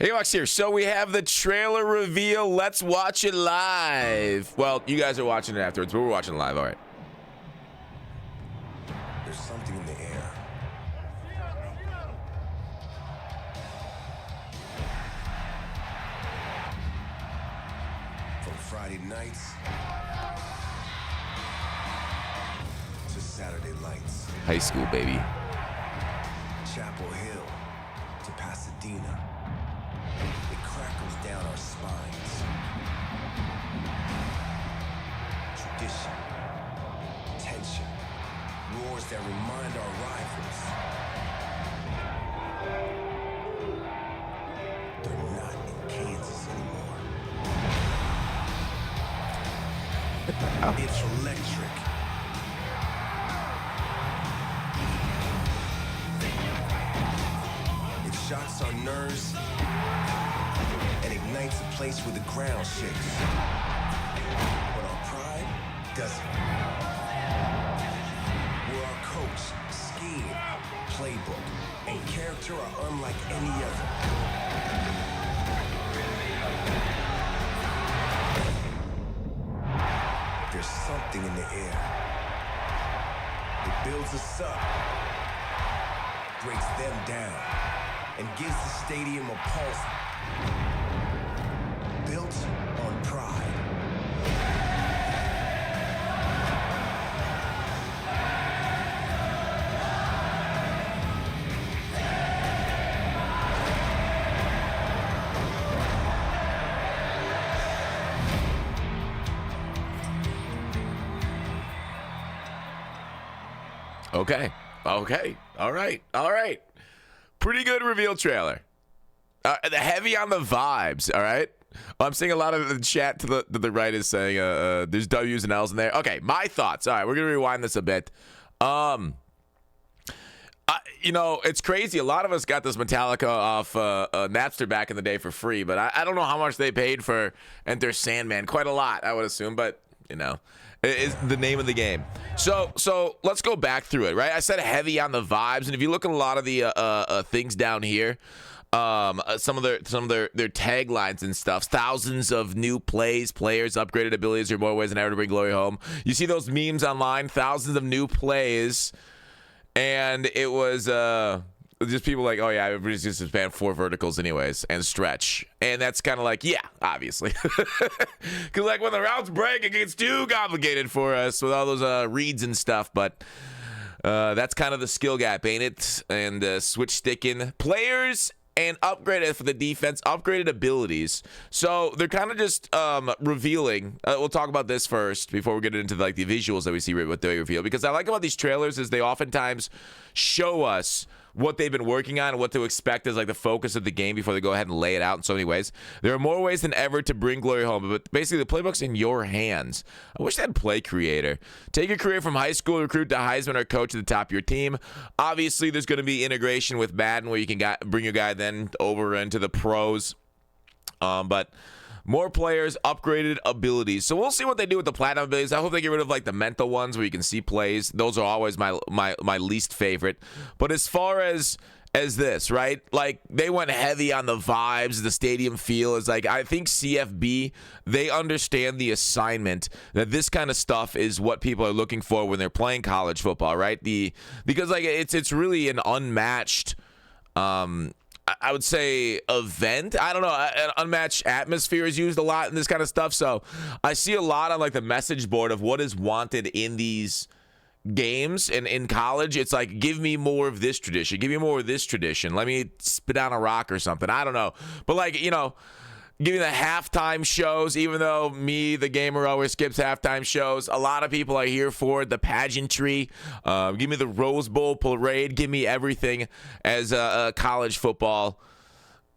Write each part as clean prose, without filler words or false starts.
Hey, Max here. So we have the trailer reveal. Let's watch it live. Well, you guys are watching it afterwards, but we're watching it live. All right. There's something in the air. From Friday nights to Saturday lights. High school, baby. Chapel Hill to Pasadena. It crackles down our spines. Tradition, tension, roars that remind our rivals. They're not in Kansas anymore. It's electric. It shocks our nerves and ignites a place where the ground shakes. But our pride doesn't. Where our coach, scheme, playbook, and character are unlike any other. There's something in the air. It builds us up, breaks them down, and gives the stadium a pulse built on pride. Okay. All right. Pretty good reveal trailer. Heavy on the vibes. All right. I'm seeing a lot of the chat to the right is saying there's W's and L's in there. Okay, my thoughts. All right, we're gonna rewind this a bit. It's crazy. A lot of us got this Metallica off Napster back in the day for free, but I don't know how much they paid for Enter Sandman. Quite a lot, I would assume, but it is the name of the game. So let's go back through it, right? I said heavy on the vibes, and if you look at a lot of the things down here, some of their taglines and stuff, thousands of new players, upgraded abilities, or more ways than ever to bring glory home. You see those memes online, thousands of new plays, and it was just people like, oh yeah, everybody's just span 4 verticals anyways and stretch, and that's kind of like, yeah, obviously, because like when the routes break, it gets too complicated for us with all those reads and stuff, but. That's kind of the skill gap, ain't it? And switch sticking players and upgraded for the defense, upgraded abilities. So they're kind of just revealing. We'll talk about this first before we get into like the visuals that we see what they reveal. Because I like about these trailers is they oftentimes show us what they've been working on and what to expect as like the focus of the game before they go ahead and lay it out in so many ways. There are more ways than ever to bring glory home, but basically the playbook's in your hands. I wish they had Play Creator. Take your career from high school recruit to Heisman or coach at the top of your team. Obviously, there's going to be integration with Madden where you can bring your guy then over into the pros. But more players, upgraded abilities. So we'll see what they do with the platinum abilities. I hope they get rid of like the mental ones where you can see plays. Those are always my least favorite. But as far as this, right? Like they went heavy on the vibes, the stadium feel is like, I think CFB, they understand the assignment that this kind of stuff is what people are looking for when they're playing college football, right? Because like it's really an unmatched I would say event. I don't know. An unmatched atmosphere is used a lot in this kind of stuff. So I see a lot on like the message board of what is wanted in these games and in college. It's like, give me more of this tradition. Give me more of this tradition. Let me spit down a rock or something. I don't know. But like, give me the halftime shows, even though me, the gamer, always skips halftime shows. A lot of people are here for the pageantry. Give me the Rose Bowl parade. Give me everything as college football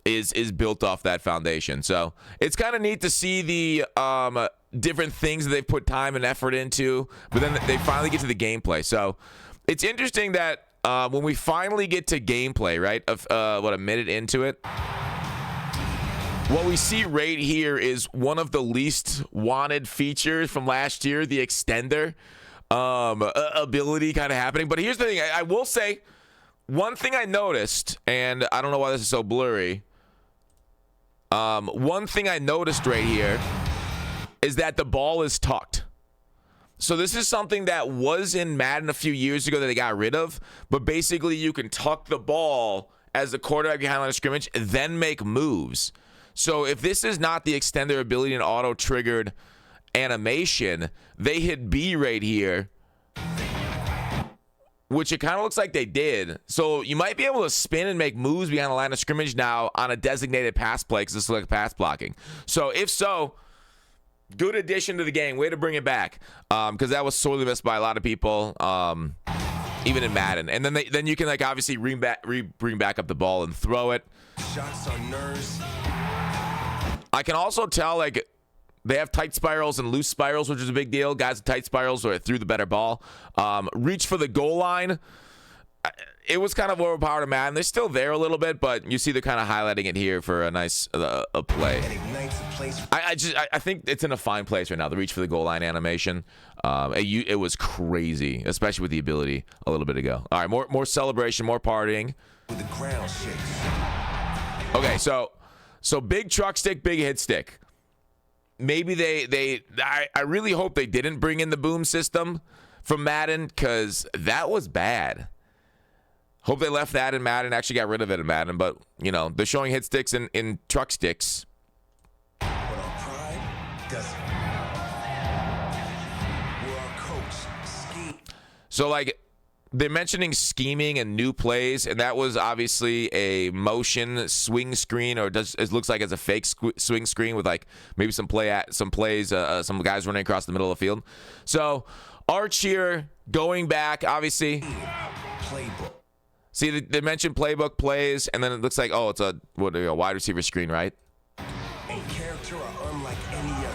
is built off that foundation. So it's kind of neat to see the different things that they've put time and effort into, but then they finally get to the gameplay. So it's interesting that when we finally get to gameplay, right, of a minute into it, what we see right here is one of the least wanted features from last year, the extender ability kind of happening. But here's the thing. I will say one thing I noticed, and I don't know why this is so blurry. One thing I noticed right here is that the ball is tucked. So this is something that was in Madden a few years ago that they got rid of. But basically, you can tuck the ball as the quarterback behind the line of scrimmage, then make moves. So if this is not the extender ability and auto-triggered animation, they hit B right here, which it kind of looks like they did. So you might be able to spin and make moves behind the line of scrimmage now on a designated pass play because this looks like pass blocking. So if so, good addition to the game. Way to bring it back, because that was sorely missed by a lot of people, even in Madden. And then you can like obviously bring back up the ball and throw it. Shots on nerves. I can also tell like they have tight spirals and loose spirals, which is a big deal. Guys with tight spirals or threw the better ball. Reach for the goal line. It was kind of overpowered in Madden. They're still there a little bit, but you see they're kind of highlighting it here for a nice a play. I think it's in a fine place right now. The reach for the goal line animation. It was crazy, especially with the ability a little bit ago. All right, more celebration, more partying. With the ground shakes. Okay, so big truck stick, big hit stick. Maybe I really hope they didn't bring in the boom system from Madden, because that was bad. Hope they left that in Madden, actually got rid of it in Madden, but, you know, they're showing hit sticks in truck sticks. But our pride doesn't. We're our coach, scheme. So, like, they're mentioning scheming and new plays, and that was obviously a motion swing screen, or it looks like it's a fake swing screen with, like, maybe some plays, some guys running across the middle of the field. So, Arch here going back, obviously. Playbook. See, they mentioned playbook plays, and then it looks like, oh, it's a wide receiver screen, right? A character are unlike any other.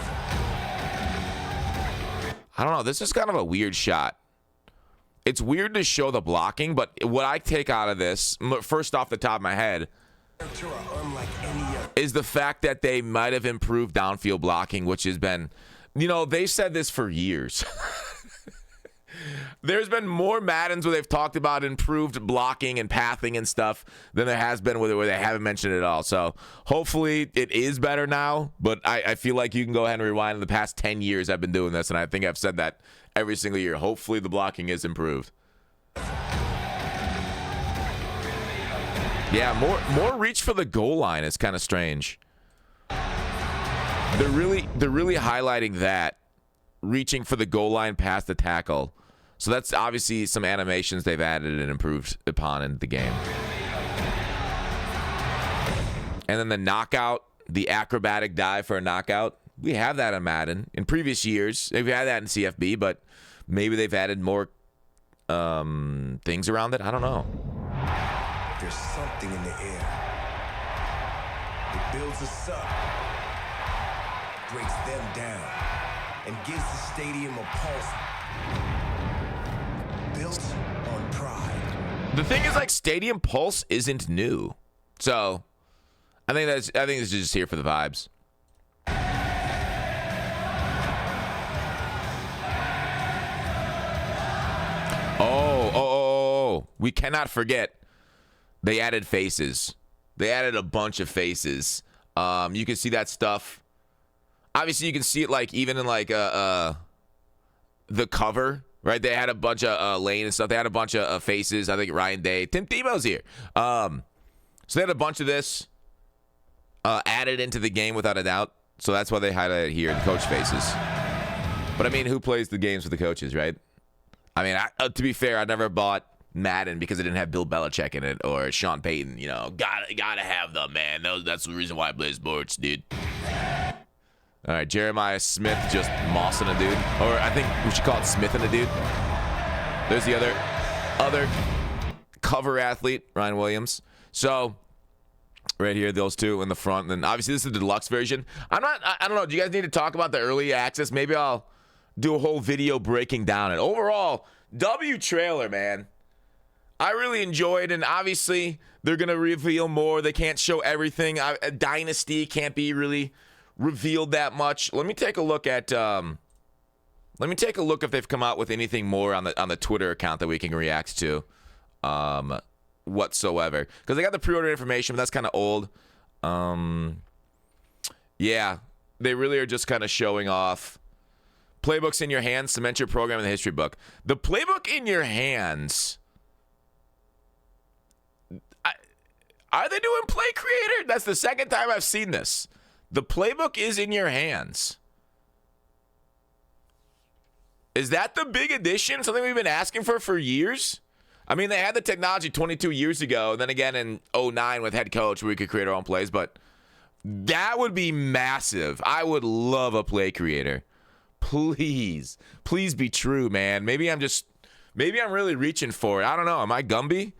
I don't know. This is kind of a weird shot. It's weird to show the blocking, but what I take out of this, first off the top of my head, Character are unlike any other. is the fact that they might have improved downfield blocking, which has been, you know, they've said this for years. There's been more Maddens where they've talked about improved blocking and pathing and stuff than there has been where they haven't mentioned it at all. So hopefully it is better now, but I feel like you can go ahead and rewind. In the past 10 years I've been doing this, and I think I've said that every single year. Hopefully the blocking is improved. Yeah, more reach for the goal line is kind of strange. They're really highlighting that, reaching for the goal line past the tackle. So that's obviously some animations they've added and improved upon in the game. And then the knockout, the acrobatic dive for a knockout. We have that in Madden. In previous years, they've had that in CFB, but maybe they've added more things around it. I don't know. There's something in the air. It builds us up, breaks them down, and gives the stadium a pulse. Built on pride. The thing is, like, Stadium Pulse isn't new, so I think this is just here for the vibes. Oh! We cannot forget they added faces. They added a bunch of faces. You can see that stuff. Obviously, you can see it like even in like the cover. Right, they had a bunch of Lane and stuff. They had a bunch of faces. I think Ryan Day, Tim Tebow's here. So they had a bunch of this added into the game without a doubt. So that's why they highlighted here the coach faces. But I mean, who plays the games with the coaches, right? I mean, to be fair, I never bought Madden because it didn't have Bill Belichick in it or Sean Payton. You know, gotta have them, man. That's the reason why I play sports, dude. All right, Jeremiah Smith just mossing a dude. Or I think we should call it Smithing a dude. There's the other cover athlete, Ryan Williams. So, right here, those two in the front. And then, obviously, this is the deluxe version. I don't know. Do you guys need to talk about the early access? Maybe I'll do a whole video breaking down it. Overall, W trailer, man. I really enjoyed, and obviously, they're going to reveal more. They can't show everything. Dynasty can't be really revealed that much. Let me take a look at if they've come out with anything more on the Twitter account that we can react to whatsoever, because I got the pre-order information, but that's kind of old. Yeah, they really are just kind of showing off. Playbooks in your hands, cement your program in the history book. The playbook in your hands. Are they doing Play Creator? That's the second time I've seen this. The playbook is in your hands. Is that the big addition? Something we've been asking for years? I mean, they had the technology 22 years ago, and then again in 09 with head coach where we could create our own plays, but that would be massive. I would love a Play Creator. Please be true, man. Maybe I'm really reaching for it. I don't know. Am I Gumby?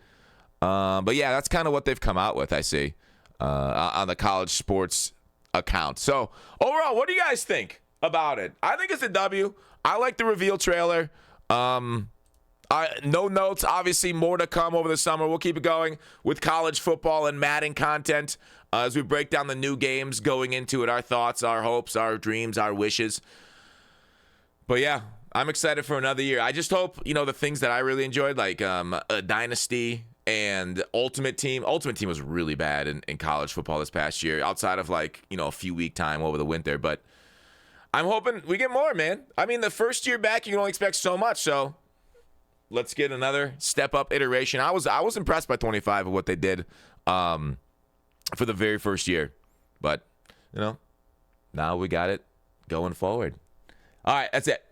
But yeah, that's kind of what they've come out with, I see, on the college sports account. So overall, what do you guys think about it? I think it's a W. I like the reveal trailer. No notes, obviously more to come over the summer. We'll keep it going with college football and Madden content as we break down the new games going into it, our thoughts, our hopes, our dreams, our wishes. But yeah, I'm excited for another year. I just hope, the things that I really enjoyed, like a Dynasty and Ultimate Team. Ultimate Team was really bad in college football this past year, outside of a few week time over the winter. But I'm hoping we get more, man. I mean, the first year back, you can only expect so much. So let's get another step up iteration. I was impressed by 25 of what they did for the very first year. But, now we got it going forward. All right, that's it.